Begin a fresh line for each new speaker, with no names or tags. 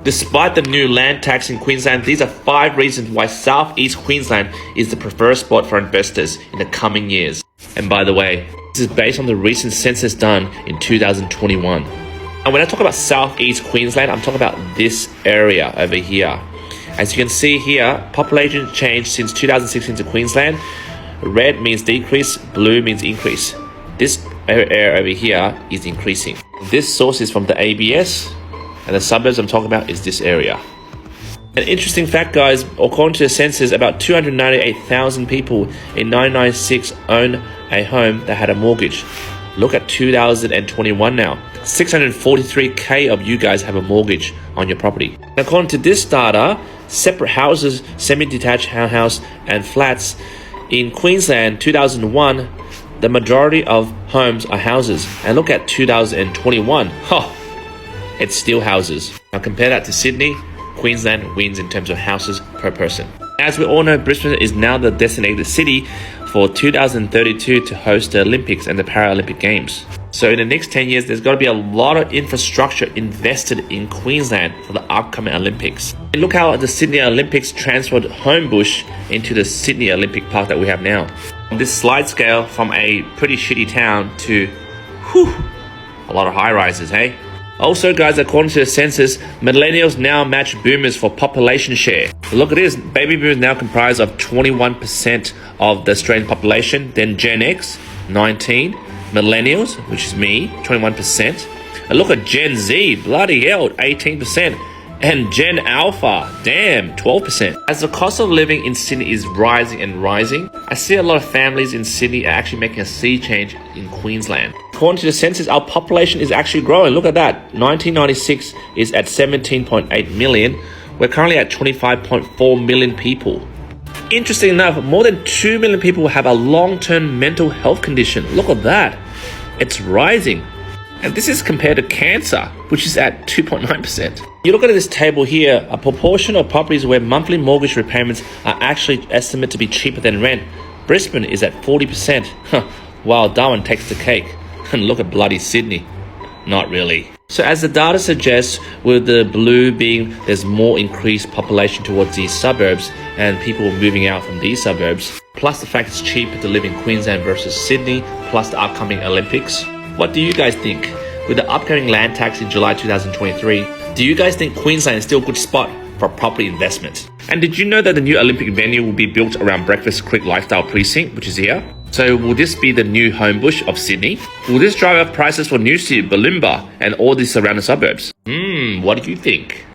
Despite the new land tax in Queensland, these are 5 reasons why Southeast Queensland is the preferred spot for investors in the coming years. And by the way, this is based on the recent census done in 2021. And when I talk about Southeast Queensland, I'm talking about this area over here. As you can see here, population change since 2016 to Queensland. Red means decrease, blue means increase. This area over here is increasing. This source is from the ABS, and the suburbs I'm talking about is this area. An interesting fact, guys, according to the census, about 298,000 people in 1996 owned a home that had a mortgage. Look at 2021 now. 643k of you guys have a mortgage on your property. According to this data, separate houses, semi-detached townhouse and flats in Queensland 2001, the majority of homes are houses. And look at 2021. It's still houses. Now compare that to Sydney. Queensland wins in terms of houses per person. As we all know, Brisbane is now the designated city for 2032 to host the Olympics and the Paralympic Games. So in the next 10 years, there's got to be a lot of infrastructure invested in Queensland for the upcoming Olympics. And look how the Sydney Olympics transferred Homebush into the Sydney Olympic Park that we have now. On this slide scale, from a pretty shitty town to a lot of high rises, hey? Also, guys, according to the census, millennials now match boomers for population share. Look at this, baby boomers now comprise of 21% of the Australian population, then Gen X, 19%, millennials, which is me, 21%. And look at Gen Z, bloody hell, 18%. And Gen Alpha, damn, 12%. As the cost of living in Sydney is rising and rising, I see a lot of families in Sydney are actually making a sea change in Queensland. According to the census, our population is actually growing. Look at that. 1996 is at 17.8 million. We're currently at 25.4 million people. Interesting enough, more than 2 million people have a long-term mental health condition. Look at that. It's rising. And this is compared to cancer, which is at 2.9%. You look at this table here, a proportion of properties where monthly mortgage repayments are actually estimated to be cheaper than rent. Brisbane is at 40%, while Darwin takes the cake. And look at bloody Sydney. Not really. So as the data suggests, with the blue being there's more increased population towards these suburbs and people moving out from these suburbs, plus the fact it's cheaper to live in Queensland versus Sydney, plus the upcoming Olympics. What do you guys think? With the upcoming land tax in July 2023, do you guys think Queensland is still a good spot for property investment? And did you know that the new Olympic venue will be built around Breakfast Creek Lifestyle Precinct, which is here? So will this be the new Homebush of Sydney? Will this drive up prices for New City, Bulimba, and all the surrounding suburbs? What do you think?